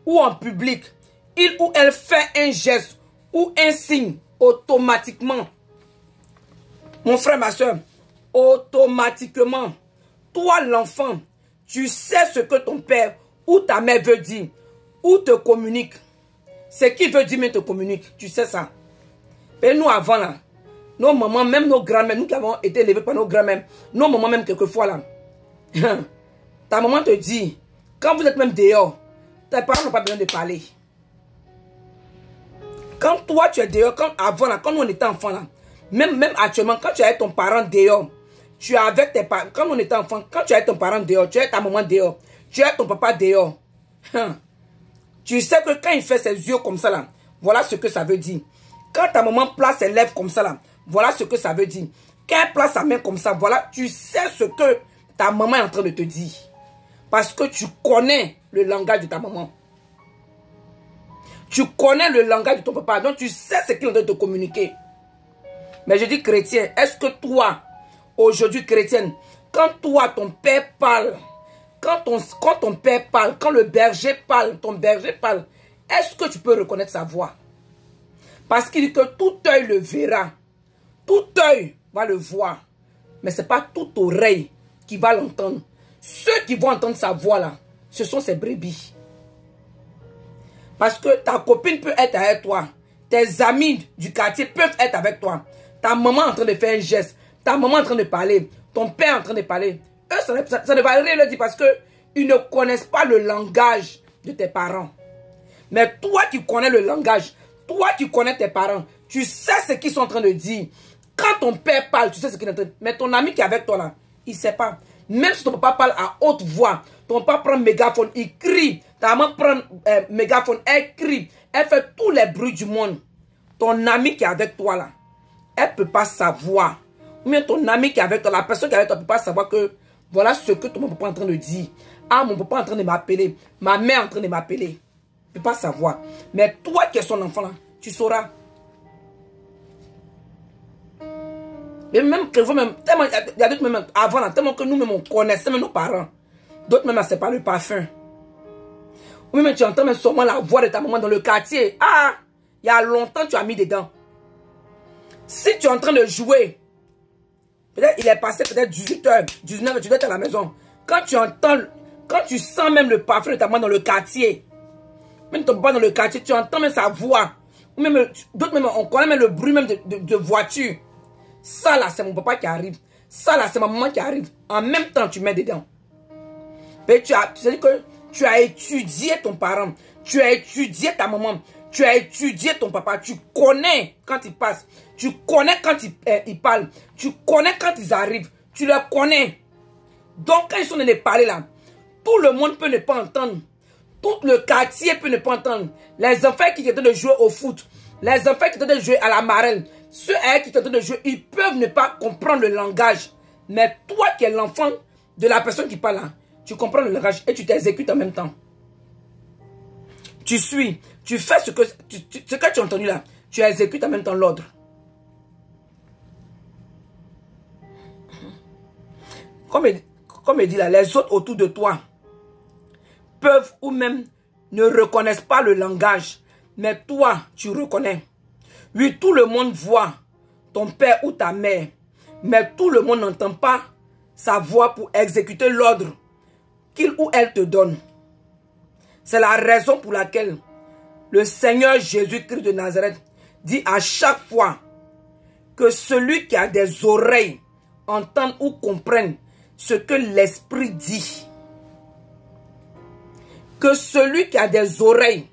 ou en public, il ou elle fait un geste ou un signe, automatiquement, mon frère, ma soeur, automatiquement, toi l'enfant, tu sais ce que ton père ou ta mère veut dire, ou te communique. Ce qu'il veut dire, mais te communique. Tu sais ça. Et nous, avant, là, nos mamans, même nos grands-mères, nous qui avons été élevés par nos grands-mères, nos mamans, même quelquefois, là, ta maman te dit, quand vous êtes même dehors, tes parents n'ont pas besoin de parler. Quand toi, tu es dehors, avant, là, quand nous, on était enfants, là, même actuellement, quand tu es avec ton parent dehors, tu es avec tes parents, quand on était enfant, quand tu es avec ton parent dehors, tu es avec ta maman dehors, tu es avec ton papa dehors, tu sais que quand il fait ses yeux comme ça, là, voilà ce que ça veut dire. Quand ta maman place ses lèvres comme ça, là, voilà ce que ça veut dire. Quand elle place sa main comme ça, voilà, tu sais ce que ta maman est en train de te dire. Parce que tu connais le langage de ta maman. Tu connais le langage de ton papa. Donc tu sais ce qu'il est en train de te communiquer. Mais je dis chrétien, est-ce que toi, aujourd'hui chrétienne, quand toi, ton père parle, quand ton père parle, quand le berger parle, ton berger parle, est-ce que tu peux reconnaître sa voix? Parce qu'il dit que tout œil le verra. Tout œil va le voir. Mais ce n'est pas toute oreille qui va l'entendre. Ceux qui vont entendre sa voix là, ce sont ses brebis. Parce que ta copine peut être avec toi. Tes amis du quartier peuvent être avec toi. Ta maman est en train de faire un geste. Ta maman est en train de parler. Ton père est en train de parler. Eux, ça ne va rien leur dire parce qu'ils ne connaissent pas le langage de tes parents. Mais toi qui connais le langage, toi qui connais tes parents, tu sais ce qu'ils sont en train de dire. Quand ton père parle, tu sais ce qu'il est en train de dire. Mais ton ami qui est avec toi là, il ne sait pas. Même si ton papa parle à haute voix, ton papa prend mégaphone, il crie. Ta maman prend mégaphone, elle crie. Elle fait tous les bruits du monde. Ton ami qui est avec toi là, elle ne peut pas savoir. Ou bien ton ami qui est avec toi, la personne qui est avec toi ne peut pas savoir que voilà ce que ton papa est en train de dire. Ah, mon papa est en train de m'appeler. Ma mère est en train de m'appeler. Ne peut pas savoir. Mais toi qui es son enfant là, tu sauras. Et même que vous-même, il y a d'autres même avant là, tellement que nous-mêmes on connaissait même nos parents. D'autres même, c'est pas le parfum. Ou même tu entends même seulement la voix de ta maman dans le quartier. Ah, il y a longtemps tu as mis dedans. Si tu es en train de jouer, peut-être il est passé peut-être 18h, 19h, tu dois être à la maison. Quand tu entends, quand tu sens même le parfum de ta maman dans le quartier, même ton papa dans le quartier, tu entends même sa voix. Ou même, d'autres même, on connaît même le bruit même de voiture. Ça là, c'est mon papa qui arrive. Ça là, c'est ma maman qui arrive. En même temps, tu mets dedans. Mais c'est-à-dire que tu as étudié ton parent. Tu as étudié ta maman. Tu as étudié ton papa. Tu connais quand ils passent. Tu connais quand ils parlent. Tu connais quand ils arrivent. Tu les connais. Donc, quand ils sont en train de parler là, tout le monde peut ne pas entendre. Tout le quartier peut ne pas entendre. Les enfants qui étaient de jouer au foot. Les enfants qui étaient de jouer à la marelle. Ceux qui étaient de jouer, ils peuvent ne pas comprendre le langage. Mais toi qui es l'enfant de la personne qui parle là, tu comprends le langage et tu t'exécutes en même temps. Tu suis, tu fais ce que tu as entendu là. Tu exécutes en même temps l'ordre. Comme il dit là, les autres autour de toi peuvent ou même ne reconnaissent pas le langage. Mais toi, tu reconnais. Oui, tout le monde voit ton père ou ta mère. Mais tout le monde n'entend pas sa voix pour exécuter l'ordre qu'il ou elle te donne. C'est la raison pour laquelle le Seigneur Jésus-Christ de Nazareth dit à chaque fois que celui qui a des oreilles entende ou comprenne ce que l'Esprit dit. Que celui qui a des oreilles,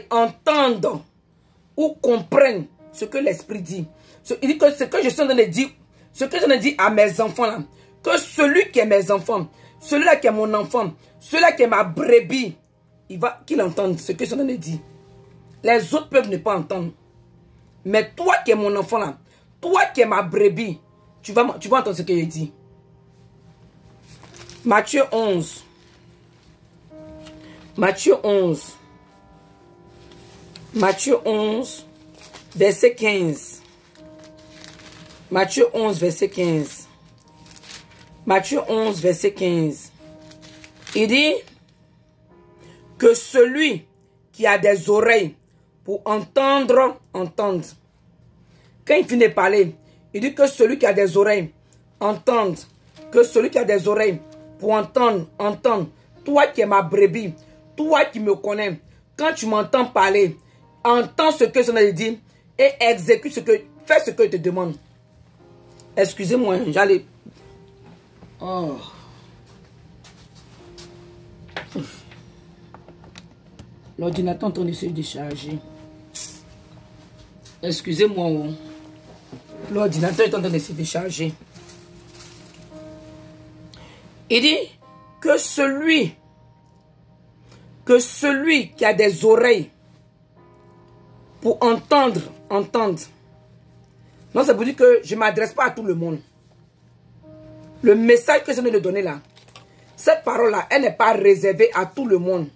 entende ou comprenne ce que l'Esprit dit. Il dit que ce que je suis en train de dire, ce que je ne dis à mes enfants là, que celui qui est mes enfants, celui-là qui est mon enfant, celui-là qui est ma brebis, qu'il entende ce que je suis en train de dire. Les autres peuvent ne pas entendre. Mais toi qui es mon enfant là, toi qui es ma brebis, tu vas entendre ce que je dis. Matthieu 11. Matthieu 11. Matthieu 11, verset 15. Matthieu 11, verset 15. Matthieu 11, verset 15. Il dit, Que celui qui a des oreilles pour entendre, entende. Quand il finit de parler, il dit que celui qui a des oreilles, entende. Que celui qui a des oreilles pour entendre, entende. Toi qui es ma brebis, toi qui me connais, quand tu m'entends parler, entends ce que je dit et exécute ce que, fais ce que je te demande. Excusez-moi, j'allais... Oh. L'ordinateur est en train de se décharger. Excusez-moi. L'ordinateur est en train de se décharger. Il dit que celui qui a des oreilles pour entendre, entende. Non, c'est pour dire que je ne m'adresse pas à tout le monde. Le message que je viens de donner là, cette parole-là, elle n'est pas réservée à tout le monde.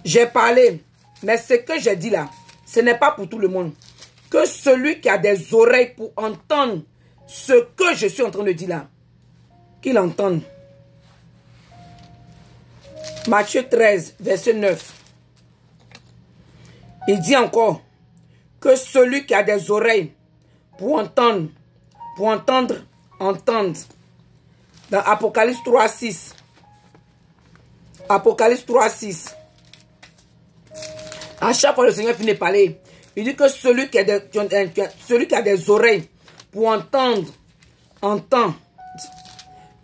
J'ai parlé, mais ce que j'ai dit là, ce n'est pas pour tout le monde. Que celui qui a des oreilles pour entendre ce que je suis en train de dire là, qu'il entende. Matthieu 13, verset 9. Il dit encore que celui qui a des oreilles pour entendre, entende. Dans Apocalypse 3, 6. Apocalypse 3, 6. À chaque fois le Seigneur finit de parler, il dit que celui qui a des oreilles pour entendre, entend.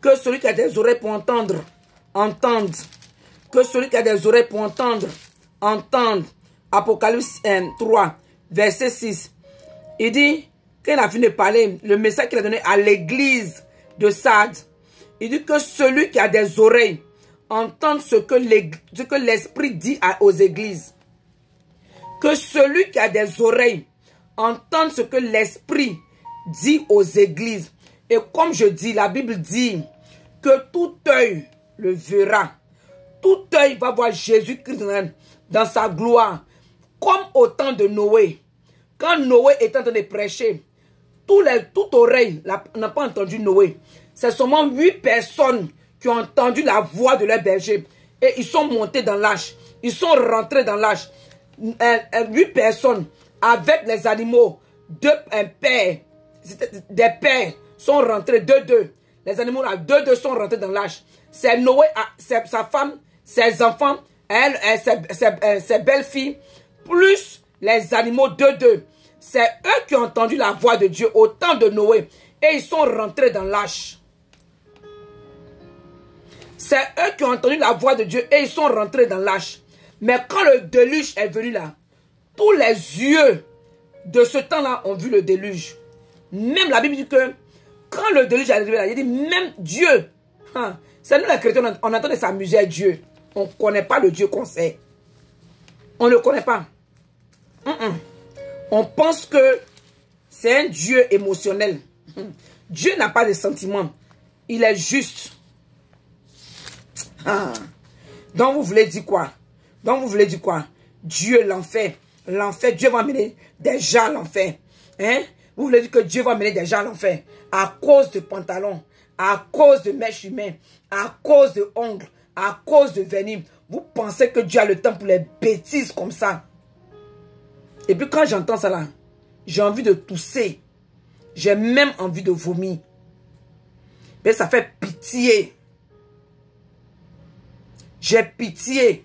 Que celui qui a des oreilles pour entendre, entende. Que celui qui a des oreilles pour entendre, entende. Apocalypse 3, verset 6. Il dit, quand il a fini de parler, le message qu'il a donné à l'église de Sardes, il dit que celui qui a des oreilles entende ce que l'Esprit dit aux églises. Que celui qui a des oreilles entende ce que l'Esprit dit aux églises. Et comme je dis, la Bible dit que tout œil le verra. Tout œil va voir Jésus-Christ dans sa gloire. Comme au temps de Noé. Quand Noé est en train de prêcher, toute oreille n'a pas entendu Noé. C'est seulement 8 personnes qui ont entendu la voix de leur berger. Et ils sont montés dans l'arche. Ils sont rentrés dans l'arche. 8 personnes avec les animaux. Des pères sont rentrés. 2-2. Les animaux là, 2-2 sont rentrés dans l'arche. C'est Noé, sa femme, ses enfants, ses belles-filles, plus les animaux 2-2. C'est eux qui ont entendu la voix de Dieu au temps de Noé. Et ils sont rentrés dans l'arche. C'est eux qui ont entendu la voix de Dieu et ils sont rentrés dans l'arche. Mais quand le déluge est venu là, tous les yeux de ce temps-là ont vu le déluge. Même la Bible dit que quand le déluge est arrivé là, il dit même Dieu. C'est nous les chrétiens, on entend de s'amuser à Dieu. On ne connaît pas le Dieu qu'on sait. On ne le connaît pas. On pense que c'est un Dieu émotionnel. Dieu n'a pas de sentiments. Il est juste. Donc vous voulez dire quoi? Donc vous voulez dire quoi? Dieu, l'enfer. L'enfer, Dieu va mener des gens à l'enfer. Hein? Vous voulez dire que Dieu va mener des gens à l'enfer à cause de pantalons, à cause de mèches humaines, à cause de ongles, à cause de venin. Vous pensez que Dieu a le temps pour les bêtises comme ça? Et puis quand j'entends ça là, j'ai envie de tousser. J'ai même envie de vomir. Mais ça fait pitié. J'ai pitié.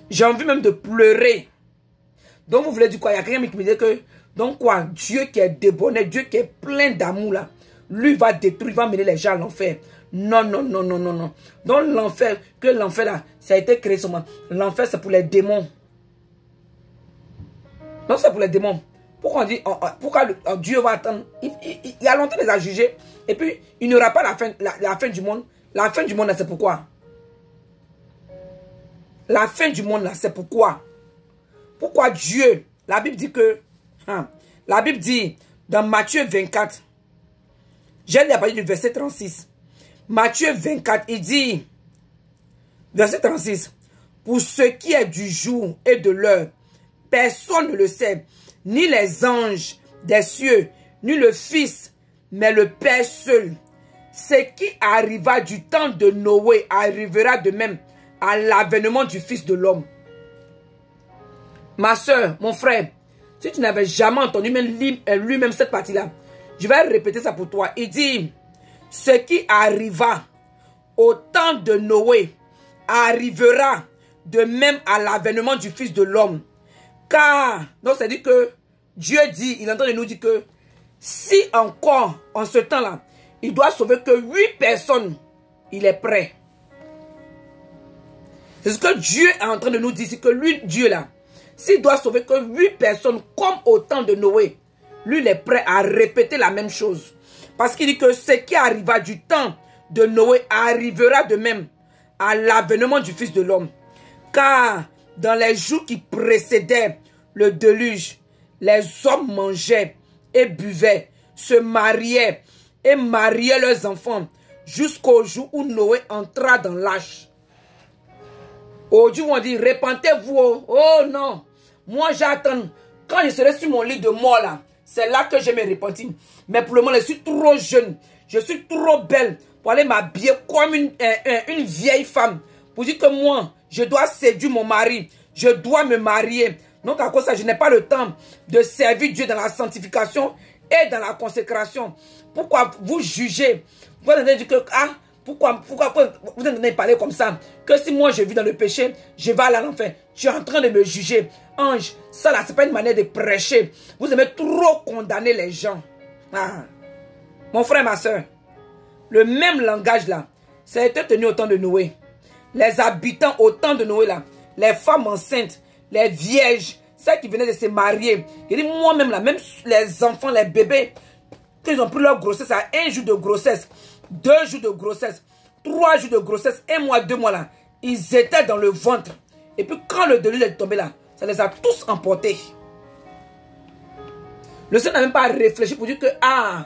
J'ai envie même de pleurer. Donc vous voulez dire quoi? Il y a quelqu'un qui me dit que, donc quoi, Dieu qui est débonnaire, Dieu qui est plein d'amour là, lui va détruire, il va mener les gens à l'enfer. Non, non, non, non, non, non. Donc l'enfer, que l'enfer là, ça a été créé seulement. L'enfer c'est pour les démons. Non, c'est pour les démons. Pourquoi on dit, pourquoi Dieu va attendre? Il y a longtemps qu'il les a jugés. Et puis, il n'y aura pas la fin du monde. La fin du monde là, c'est pourquoi? La fin du monde là, c'est pourquoi? Pourquoi Dieu, la Bible dit que, la Bible dit dans Matthieu 24, j'ai lu à partir du verset 36. Matthieu 24, il dit, verset 36, pour ce qui est du jour et de l'heure, personne ne le sait, ni les anges des cieux, ni le Fils, mais le Père seul. ce qui arriva du temps de Noé arrivera de même à l'avènement du Fils de l'homme. Ma soeur, mon frère, si tu n'avais jamais entendu lui-même cette partie-là, je vais répéter ça pour toi. Il dit, ce qui arriva au temps de Noé arrivera de même à l'avènement du Fils de l'homme. Car, donc c'est dit que Dieu dit, il est en train de nous dire que si encore en ce temps-là, il doit sauver que 8 personnes, il est prêt. C'est ce que Dieu est en train de nous dire, c'est que lui, Dieu là, s'il doit sauver que 8 personnes comme au temps de Noé, lui il est prêt à répéter la même chose. Parce qu'il dit que ce qui arriva du temps de Noé arrivera de même à l'avènement du Fils de l'homme. Car dans les jours qui précédaient le déluge, les hommes mangeaient et buvaient, se mariaient et mariaient leurs enfants jusqu'au jour où Noé entra dans l'âge. Aujourd'hui, on dit, répentez-vous. Oh non, moi j'attends. Quand je serai sur mon lit de mort là, c'est là que je me repentis. Mais pour le moment, je suis trop jeune. Je suis trop belle pour aller m'habiller comme une vieille femme. Pour dire que moi, je dois séduire mon mari. Je dois me marier. Donc à cause de ça, je n'ai pas le temps de servir Dieu dans la sanctification et dans la consécration. Pourquoi vous jugez? Vous allez dire que, ah, pourquoi vous allez parler comme ça? Que si moi je vis dans le péché, je vais aller à l'enfer. Tu es en train de me juger. Ange, ça là, c'est pas une manière de prêcher. Vous aimez trop condamner les gens. Ah. Mon frère, ma soeur, le même langage là, ça a été tenu au temps de Noé. Les habitants au temps de Noé là, les femmes enceintes, les vierges, celles qui venaient de se marier. Il dit moi-même là, même les enfants, les bébés, qu'ils ont pris leur grossesse à 1 jour de grossesse, 2 jours de grossesse, 3 jours de grossesse, 1 mois, 2 mois là, ils étaient dans le ventre. Et puis quand le déluge est tombé là, ça les a tous emportés. Le Seigneur n'a même pas réfléchi pour dire que, ah,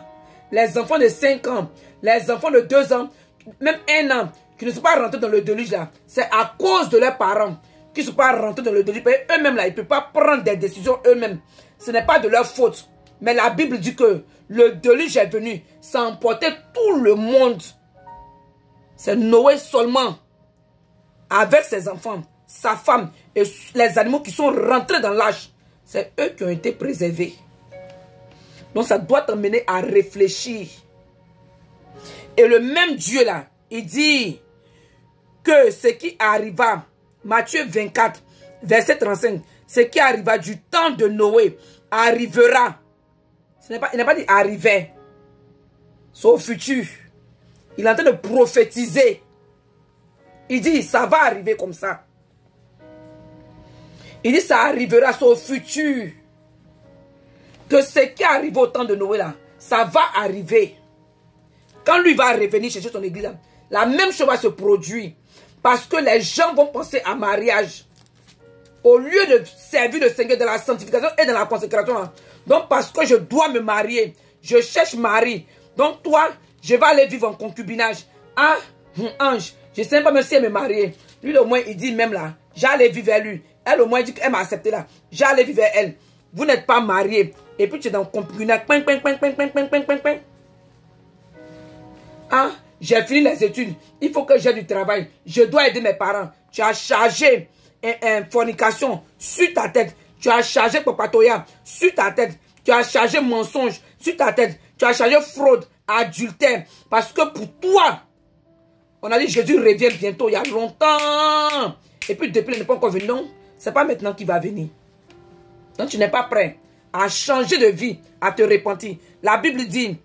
les enfants de 5 ans, les enfants de 2 ans, même 1 an, qui ne sont pas rentrés dans le déluge là, c'est à cause de leurs parents qui ne sont pas rentrés dans le déluge. Eux-mêmes là, ils ne peuvent pas prendre des décisions eux-mêmes. Ce n'est pas de leur faute. Mais la Bible dit que le déluge est venu, ça a emporté tout le monde. C'est Noé seulement, avec ses enfants, sa femme et les animaux qui sont rentrés dans l'âge. C'est eux qui ont été préservés. Donc ça doit t'amener à réfléchir. Et le même Dieu là, il dit que ce qui arriva, Matthieu 24, verset 35, ce qui arriva du temps de Noé arrivera. Il n'a pas dit arriver. C'est au futur. Il est en train de prophétiser. Il dit ça va arriver comme ça. Il dit ça arrivera, c'est au futur. Que ce qui arrive au temps de Noé là, ça va arriver. Quand lui va revenir chercher son église, la même chose va se produire. Parce que les gens vont penser à mariage. Au lieu de servir le Seigneur dans la sanctification et dans la consécration. Donc parce que je dois me marier, je cherche mari. Donc toi, je vais aller vivre en concubinage. Ah, ange, je ne sais pas même si elle me marier. Lui au moins il dit même là, j'allais vivre avec lui. Elle au moins dit qu'elle m'a accepté là. J'allais vivre avec elle. Vous n'êtes pas marié. Et puis tu es dans le concubinage. Ah, j'ai fini les études. Il faut que j'ai du travail. Je dois aider mes parents. Tu as chargé fornication sur ta tête. Tu as chargé papatoya sur ta tête. Tu as chargé mensonge sur ta tête. Tu as chargé fraude, adultère. Parce que pour toi, on a dit Jésus revient bientôt. Il y a longtemps. Et puis depuis, il n'est pas encore venu. Non, ce n'est pas maintenant qu'il va venir. Donc tu n'es pas prêt à changer de vie, à te repentir. La Bible dit,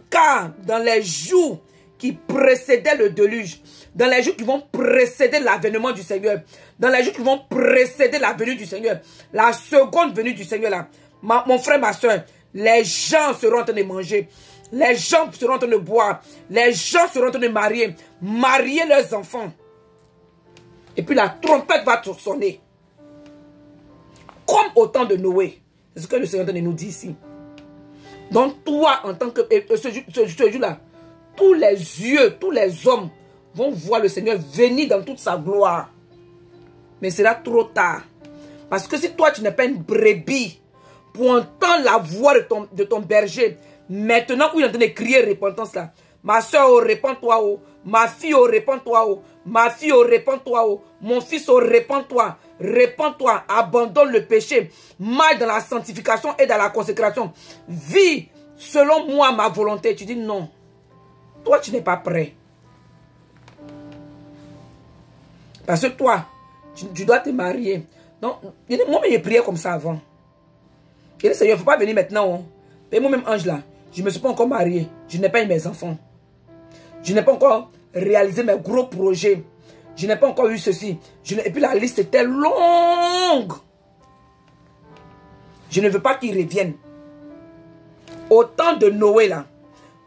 car dans les jours qui précédaient le déluge, dans les jours qui vont précéder l'avènement du Seigneur, dans les jours qui vont précéder la venue du Seigneur, la seconde venue du Seigneur là, mon frère, ma soeur, les gens seront en train de manger, les gens seront en train de boire, les gens seront en train de marier leurs enfants. Et puis la trompette va sonner. Comme au temps de Noé. C'est ce que le Seigneur nous dit ici. Donc toi, en tant que... ce jour-là, tous les yeux, tous les hommes vont voir le Seigneur venir dans toute sa gloire. Mais c'est là trop tard. Parce que si toi, tu n'es pas une brebis pour entendre la voix de ton berger, maintenant où il est en train de crier repentance là, Ma soeur, oh, répands-toi, oh. Ma fille, oh, répands-toi, oh. Ma fille, oh, répands-toi, oh. Mon fils, oh, répands-toi. Répands-toi, abandonne le péché. Marche dans la sanctification et dans la consécration. Vis selon moi ma volonté. Tu dis non. Toi, tu n'es pas prêt. Parce que toi, tu dois te marier. Non, moi, j'ai prié comme ça avant. Il dit, Seigneur, il ne faut pas venir maintenant. Hein. Et moi-même, Ange, là, je ne me suis pas encore marié. Je n'ai pas eu mes enfants. Je n'ai pas encore réalisé mes gros projets. Je n'ai pas encore eu ceci. Et puis la liste était longue. Je ne veux pas qu'il revienne. Au temps de Noé, là,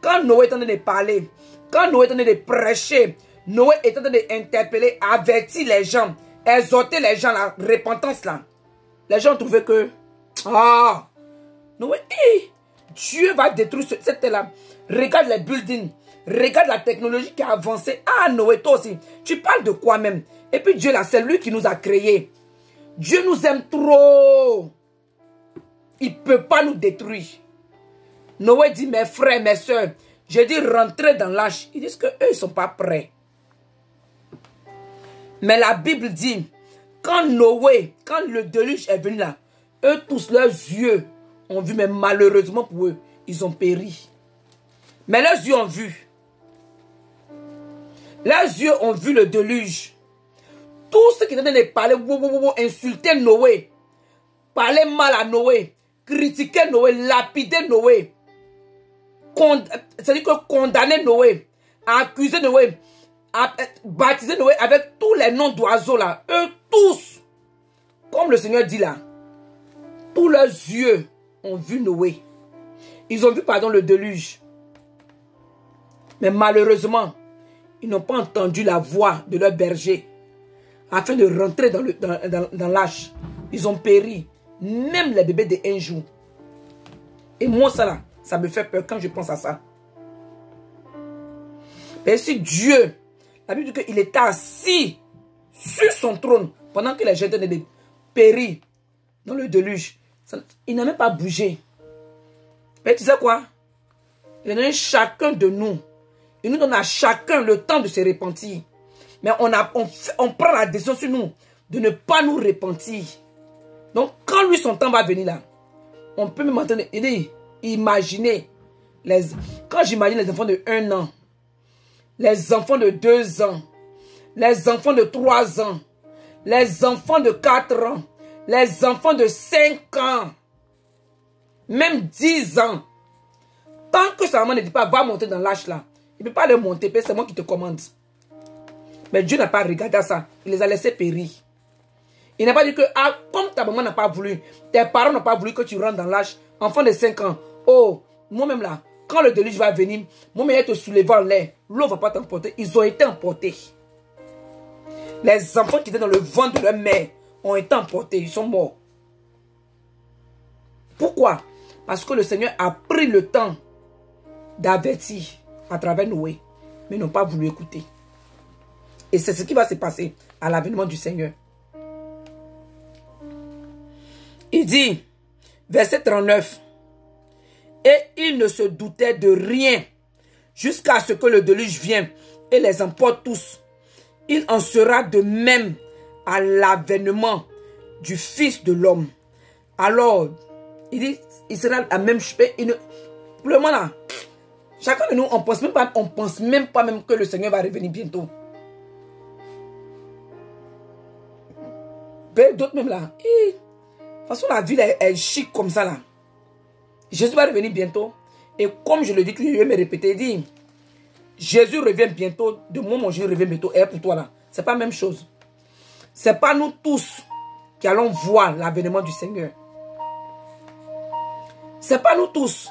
quand Noé est en train de parler, quand Noé est en train de prêcher, Noé est en train d'interpeller, avertir les gens, exhorter les gens, la repentance, là. Les gens trouvaient que, ah, Noé, Dieu va détruire cette terre-là. Regarde les buildings. Regarde la technologie qui a avancé. Ah, Noé, toi aussi. Tu parles de quoi même? Et puis Dieu là, c'est lui qui nous a créés. Dieu nous aime trop. Il ne peut pas nous détruire. Noé dit, mes frères, mes soeurs, j'ai dit rentrer dans l'âge. Ils disent qu'eux, ils ne sont pas prêts. Mais la Bible dit, quand Noé, quand le déluge est venu là, eux tous, leurs yeux ont vu, mais malheureusement pour eux, ils ont péri. Mais leurs yeux ont vu. Leurs yeux ont vu le déluge. Tous ceux qui étaient en train de parler, insulter Noé, parler mal à Noé, critiquer Noé, lapider Noé, c'est-à-dire que condamner Noé, accuser Noé, baptiser Noé avec tous les noms d'oiseaux là, eux tous, comme le Seigneur dit là, tous leurs yeux ont vu Noé. Ils ont vu, pardon, le déluge. Mais malheureusement, ils n'ont pas entendu la voix de leur berger afin de rentrer dans l'âge. Ils ont péri. Même les bébés de 1 jour. Et moi, ça là, ça me fait peur quand je pense à ça. Mais si Dieu, la Bible dit qu'il était assis sur son trône pendant que les gens étaient péri dans le déluge, il n'a même pas bougé. Mais tu sais quoi? Il a donné chacun de nous. Il nous donne à chacun le temps de se repentir. Mais on prend la décision sur nous de ne pas nous repentir. Donc, quand lui, son temps va venir là, on peut même entendre, il dit, imaginez, quand j'imagine les enfants de 1 an, les enfants de 2 ans, les enfants de 3 ans, les enfants de 4 ans, les enfants de 5 ans, même 10 ans, tant que sa maman ne dit pas, va monter dans l'âge là, il ne peut pas les monter, c'est moi qui te commande. Mais Dieu n'a pas regardé à ça. Il les a laissés périr. Il n'a pas dit que, ah, comme ta maman n'a pas voulu, tes parents n'ont pas voulu que tu rentres dans l'âge, enfant de 5 ans. Oh, moi-même là, quand le déluge va venir, moi-même je te soulève en l'air. L'eau ne va pas t'emporter. Ils ont été emportés. Les enfants qui étaient dans le ventre de leur mère ont été emportés. Ils sont morts. Pourquoi? Parce que le Seigneur a pris le temps d'avertir à travers Noé, mais n'ont pas voulu écouter. Et c'est ce qui va se passer à l'avènement du Seigneur. Il dit, verset 39, « Et il ne se doutait de rien jusqu'à ce que le déluge vienne et les emporte tous. Il en sera de même à l'avènement du Fils de l'homme. » Alors, il dit, il sera la même chose. Pour le moment là, chacun de nous, on pense même pas que le Seigneur va revenir bientôt. D'autres même là, de toute façon la ville est chic comme ça là. Jésus va revenir bientôt. Et comme je le dis, je vais me répéter, il dit, Jésus revient bientôt, de moi mon Jésus revient bientôt, et pour toi là, c'est pas la même chose. C'est pas nous tous qui allons voir l'avènement du Seigneur. C'est pas nous tous.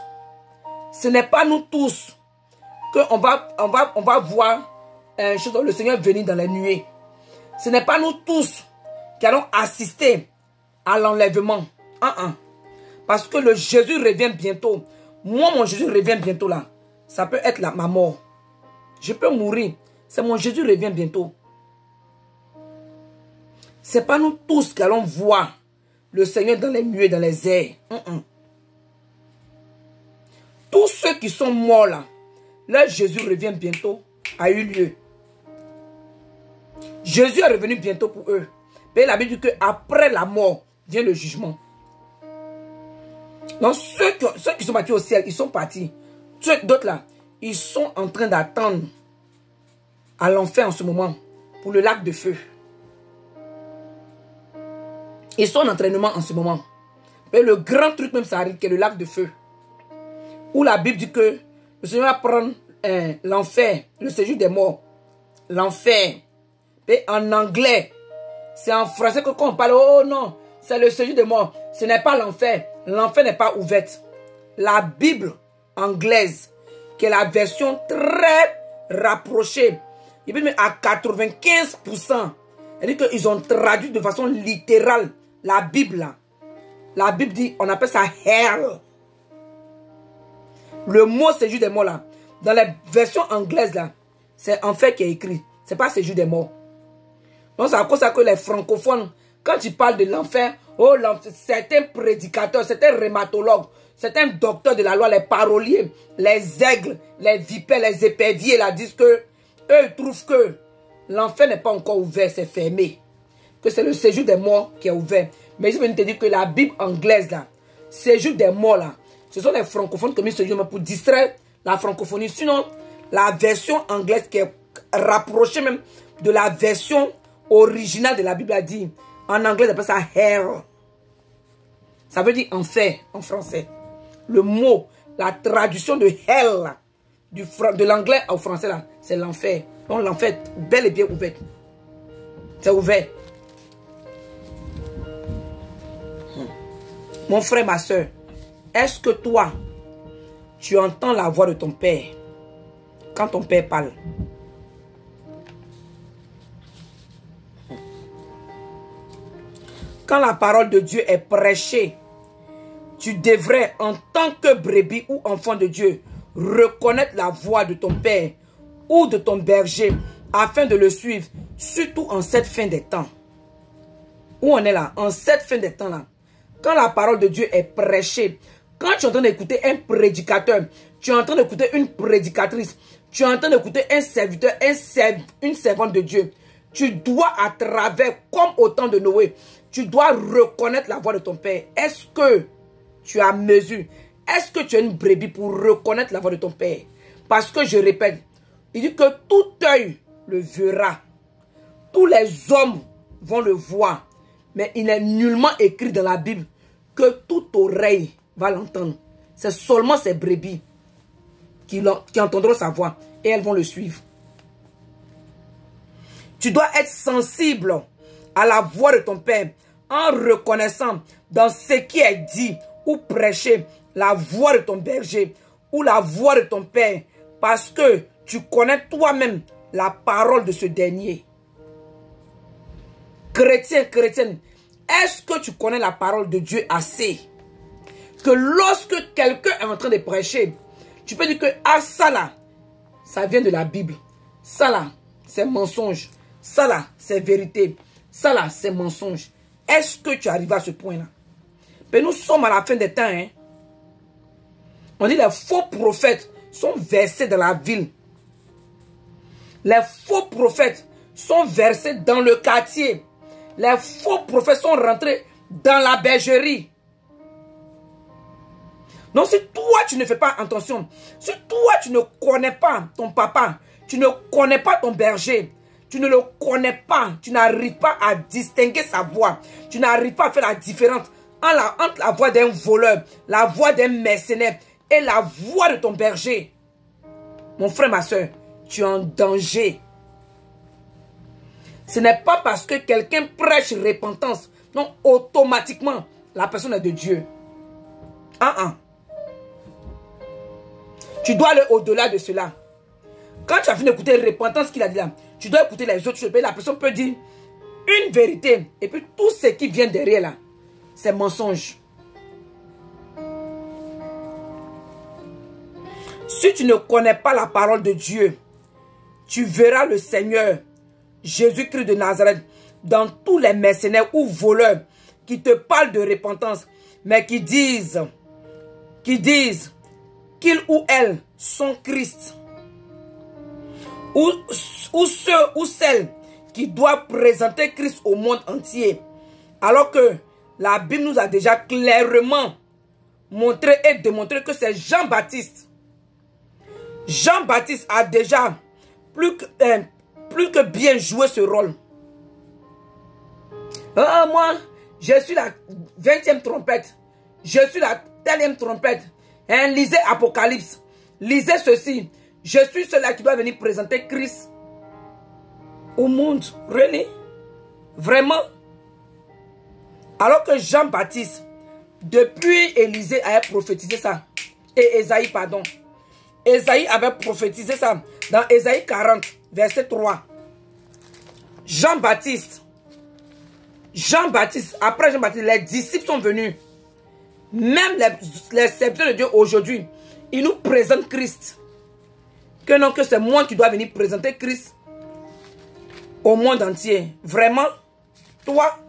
Ce n'est pas nous tous qu'on va voir le Seigneur venir dans les nuées. Ce n'est pas nous tous qui allons assister à l'enlèvement. Parce que le Jésus revient bientôt. Moi, mon Jésus revient bientôt là. Ça peut être ma mort. Je peux mourir. C'est mon Jésus revient bientôt. Ce n'est pas nous tous qui allons voir le Seigneur dans les nuées, dans les airs. Tous ceux qui sont morts là, leur Jésus revient bientôt, a eu lieu. Jésus est revenu bientôt pour eux. Mais la Bible dit qu'après la mort vient le jugement. Donc ceux qui sont partis au ciel, ils sont partis. D'autres là, ils sont en train d'attendre à l'enfer en ce moment pour le lac de feu. Ils sont en entraînement en ce moment. Mais le grand truc même ça arrive, qui est le lac de feu. Où la Bible dit que le Seigneur va prendre l'enfer, le séjour des morts. L'enfer. Et en anglais, c'est en français que quand on parle, oh non, c'est le séjour des morts. Ce n'est pas l'enfer. L'enfer n'est pas ouvert. La Bible anglaise, qui est la version très rapprochée, il peut même à 95%. Elle dit qu'ils ont traduit de façon littérale la Bible là. La Bible dit, on appelle ça hell. Le mot séjour des morts là, dans la version anglaise là, c'est enfer qui est écrit. C'est pas séjour des morts. Donc c'est à cause que les francophones, quand ils parlent de l'enfer, oh, certains prédicateurs, certains rhumatologues, certains docteurs de la loi, les paroliers, les aigles, les vipères, les éperviers, là, disent que eux ils trouvent que l'enfer n'est pas encore ouvert, c'est fermé. Que c'est le séjour des morts qui est ouvert. Mais je vais te dire que la Bible anglaise, là, séjour des morts, là, ce sont les francophones qui ont mis ce jour pour distraire la francophonie. Sinon, la version anglaise qui est rapprochée même de la version originale de la Bible a dit, en anglais, on appelle ça hell. Ça veut dire enfer en français. Le mot, la traduction de hell, là, de l'anglais au français, là, c'est l'enfer. Donc l'enfer est bel et bien ouvert. C'est ouvert. Mon frère, ma soeur, est-ce que toi, tu entends la voix de ton père quand ton père parle? Quand la parole de Dieu est prêchée, tu devrais, en tant que brebis ou enfant de Dieu, reconnaître la voix de ton père ou de ton berger afin de le suivre, surtout en cette fin des temps. Où on est là? En cette fin des temps là. Quand la parole de Dieu est prêchée, quand tu es en train d'écouter un prédicateur, tu es en train d'écouter une prédicatrice, tu es en train d'écouter un serviteur, une servante de Dieu, tu dois à travers, comme au temps de Noé, tu dois reconnaître la voix de ton père. Est-ce que tu as mesure? Est-ce que tu es une brebis pour reconnaître la voix de ton père? Parce que je répète, il dit que tout œil le verra. Tous les hommes vont le voir. Mais il n'est nullement écrit dans la Bible que toute oreille va l'entendre. C'est seulement ces brebis qui entendront sa voix et elles vont le suivre. Tu dois être sensible à la voix de ton père en reconnaissant dans ce qui est dit ou prêché la voix de ton berger ou la voix de ton père parce que tu connais toi-même la parole de ce dernier. Chrétien, chrétienne, est-ce que tu connais la parole de Dieu assez? Que lorsque quelqu'un est en train de prêcher, tu peux dire que ah, ça là, ça vient de la Bible. Ça là, c'est mensonge. Ça là, c'est vérité. Ça là, c'est mensonge. Est-ce que tu arrives à ce point-là? Mais nous sommes à la fin des temps. Hein? On dit les faux prophètes sont versés dans la ville. Les faux prophètes sont versés dans le quartier. Les faux prophètes sont rentrés dans la bergerie. Donc si toi tu ne fais pas attention, si toi tu ne connais pas ton papa, tu ne connais pas ton berger, tu ne le connais pas, tu n'arrives pas à distinguer sa voix, tu n'arrives pas à faire la différence entre la voix d'un voleur, la voix d'un mercenaire et la voix de ton berger. Mon frère, ma soeur, tu es en danger. Ce n'est pas parce que quelqu'un prêche repentance, non, automatiquement, la personne est de Dieu. Tu dois aller au-delà de cela. Quand tu as fini d'écouter repentance qu'il a dit là, tu dois écouter les autres choses. La personne peut dire une vérité. Et puis tout ce qui vient derrière là, c'est mensonge. Si tu ne connais pas la parole de Dieu, tu verras le Seigneur Jésus-Christ de Nazareth dans tous les mercenaires ou voleurs qui te parlent de repentance, mais qui disent qu'ils ou elles sont Christ. ou ceux ou celles qui doivent présenter Christ au monde entier. Alors que la Bible nous a déjà clairement montré et démontré que c'est Jean-Baptiste. Jean-Baptiste a déjà plus que bien joué ce rôle. Moi, je suis la 20e trompette. Je suis la telle trompette. Lisez Apocalypse. Lisez ceci. Je suis celui qui doit venir présenter Christ au monde. Really? Vraiment? Alors que Jean-Baptiste, depuis Élisée, avait prophétisé ça. Et Ésaïe, pardon. Ésaïe avait prophétisé ça dans Ésaïe 40, verset 3. Jean-Baptiste, après Jean-Baptiste, les disciples sont venus. Même les serviteurs de Dieu aujourd'hui, ils nous présentent Christ. Que non, que c'est moi qui dois venir présenter Christ au monde entier. Vraiment, toi,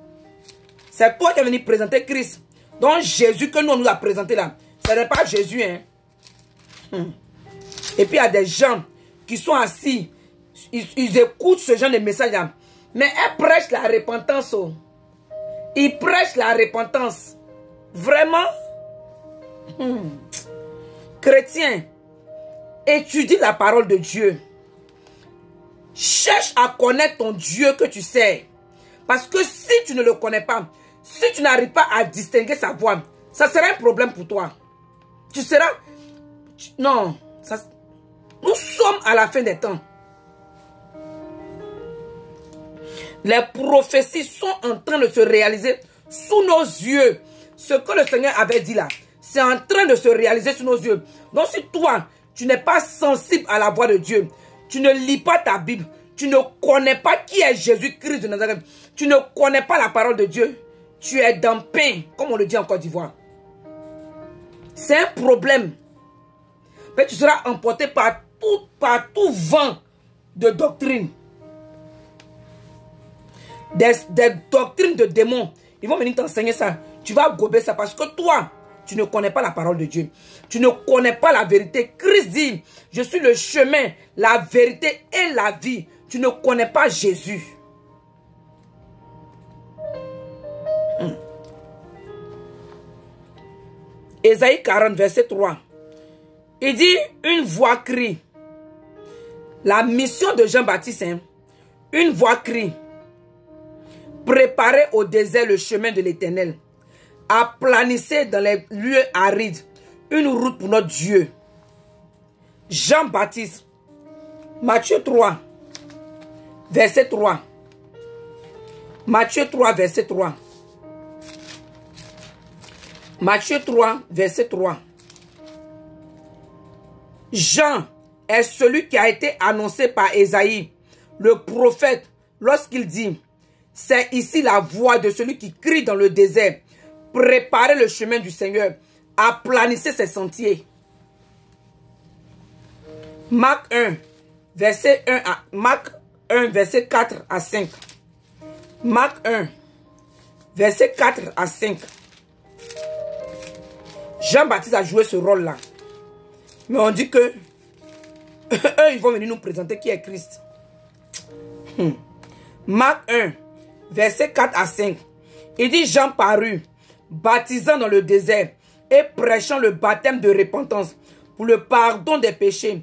c'est toi qui es venu présenter Christ. Donc Jésus que nous, on nous a présenté là, ce n'est pas Jésus. Hein. Et puis il y a des gens qui sont assis, ils écoutent ce genre de message là. Mais ils prêchent la repentance. Oh. Ils prêchent la repentance. Vraiment. Chrétien, étudie la parole de Dieu. Cherche à connaître ton Dieu que tu sais. Parce que si tu ne le connais pas, si tu n'arrives pas à distinguer sa voix, ça sera un problème pour toi. Tu seras... Non. Nous sommes à la fin des temps. Les prophéties sont en train de se réaliser sous nos yeux. Ce que le Seigneur avait dit là, c'est en train de se réaliser sous nos yeux. Donc si toi, tu n'es pas sensible à la voix de Dieu, tu ne lis pas ta Bible, tu ne connais pas qui est Jésus-Christ de Nazareth, tu ne connais pas la parole de Dieu, tu es dans le pain, comme on le dit en Côte d'Ivoire. C'est un problème. Mais tu seras emporté par tout vent de doctrine. Des doctrines de démons. Ils vont venir t'enseigner ça. Tu vas gober ça parce que toi, tu ne connais pas la parole de Dieu. Tu ne connais pas la vérité. Christ dit, je suis le chemin, la vérité et la vie. Tu ne connais pas Jésus. Ésaïe 40, verset 3. Il dit, une voix crie. La mission de Jean-Baptiste, hein, une voix crie. Préparez au désert le chemin de l'Éternel. Aplanissez dans les lieux arides une route pour notre Dieu. Jean-Baptiste, Matthieu 3, verset 3. Matthieu 3, verset 3. Matthieu 3, verset 3. Jean est celui qui a été annoncé par Ésaïe, le prophète, lorsqu'il dit, c'est ici la voix de celui qui crie dans le désert. Préparez le chemin du Seigneur. Aplanissez ses sentiers. Marc 1, verset 4 à 5. Marc 1, verset 4 à 5. Jean-Baptiste a joué ce rôle-là. Mais on dit que eux, ils vont venir nous présenter qui est Christ. Marc 1, verset 4 à 5. Il dit, Jean parut, baptisant dans le désert et prêchant le baptême de repentance pour le pardon des péchés.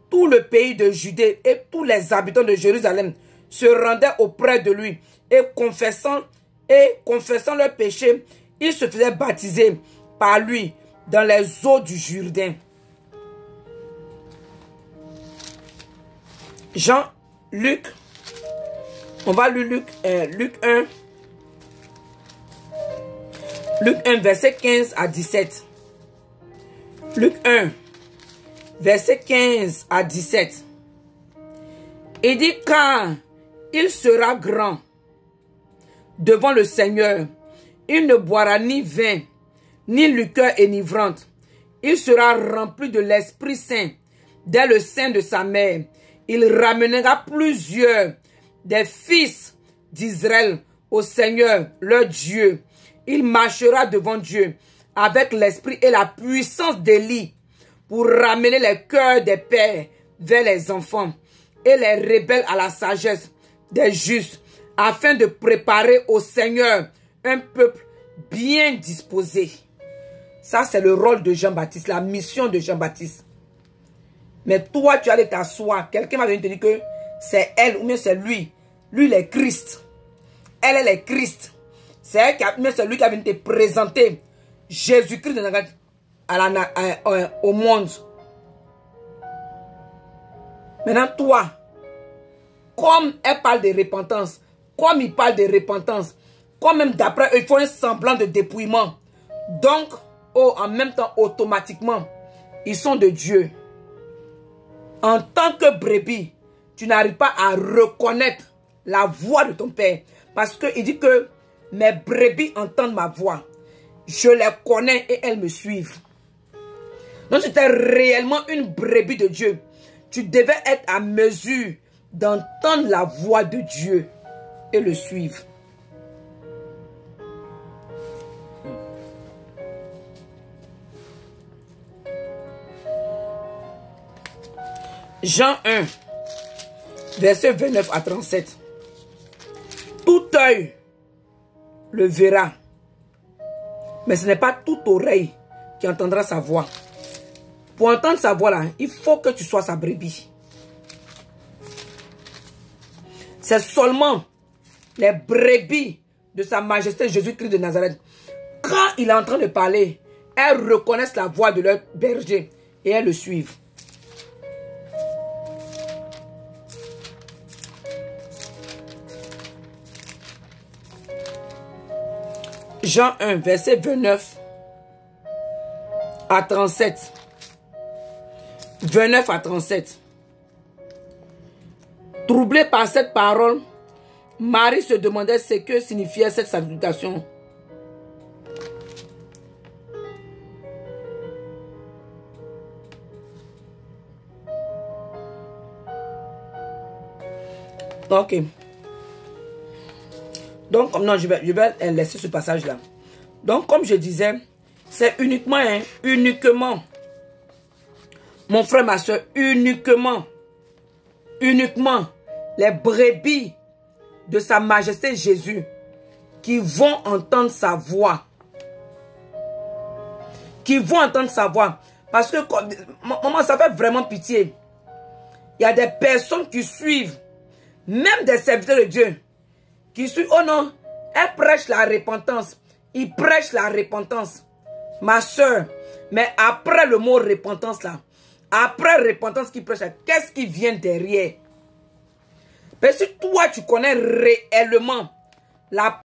Tout le pays de Judée et tous les habitants de Jérusalem se rendaient auprès de lui et confessant leurs péchés, ils se faisaient baptiser par lui dans les eaux du Jourdain. Luc, on va lire Luc 1. Luc 1, verset 15 à 17. Luc 1, verset 15 à 17. Il dit, quand il sera grand devant le Seigneur, il ne boira ni vin, ni liqueur enivrante. Il sera rempli de l'Esprit Saint dès le sein de sa mère. Il ramènera plusieurs des fils d'Israël au Seigneur, leur Dieu. Il marchera devant Dieu avec l'esprit et la puissance d'Élie pour ramener les cœurs des pères vers les enfants et les rebelles à la sagesse des justes, afin de préparer au Seigneur un peuple bien disposé. Ça, c'est le rôle de Jean-Baptiste, la mission de Jean-Baptiste. Mais toi, tu allais t'asseoir. Quelqu'un va venir te dire que c'est elle ou bien c'est lui. Lui, il est Christ. Elle est Christ. C'est elle c'est lui qui a venu te présenter Jésus-Christ au monde. Maintenant, toi, comme elle parle de repentance, comme il parle de repentance, comme même d'après eux, ils font un semblant de dépouillement. Donc, en même temps, automatiquement, ils sont de Dieu. En tant que brebis, tu n'arrives pas à reconnaître la voix de ton Père. Parce qu'il dit que mes brebis entendent ma voix. Je les connais et elles me suivent. Donc, si tu es réellement une brebis de Dieu, tu devais être à mesure d'entendre la voix de Dieu et le suivre. Jean 1, verset 29 à 37. Tout œil le verra, mais ce n'est pas toute oreille qui entendra sa voix. Pour entendre sa voix là, il faut que tu sois sa brebis. C'est seulement les brebis de sa majesté Jésus-Christ de Nazareth. Quand il est en train de parler, elles reconnaissent la voix de leur berger et elles le suivent. Jean 1, verset 29 à 37. 29 à 37. Troublé par cette parole, Marie se demandait ce que signifiait cette salutation. Ok. Donc, non, je vais laisser ce passage-là. Donc, comme je disais, c'est uniquement, mon frère, ma soeur, uniquement les brebis de sa majesté Jésus qui vont entendre sa voix. Qui vont entendre sa voix. Parce que, maman, ça fait vraiment pitié. Il y a des personnes qui suivent, même des serviteurs de Dieu, qui suivent, oh non, elle prêche la repentance. Il prêche la repentance. Ma soeur, mais après le mot repentance là, après repentance qu'il prêche, qu'est-ce qui vient derrière? Parce que toi, tu connais réellement la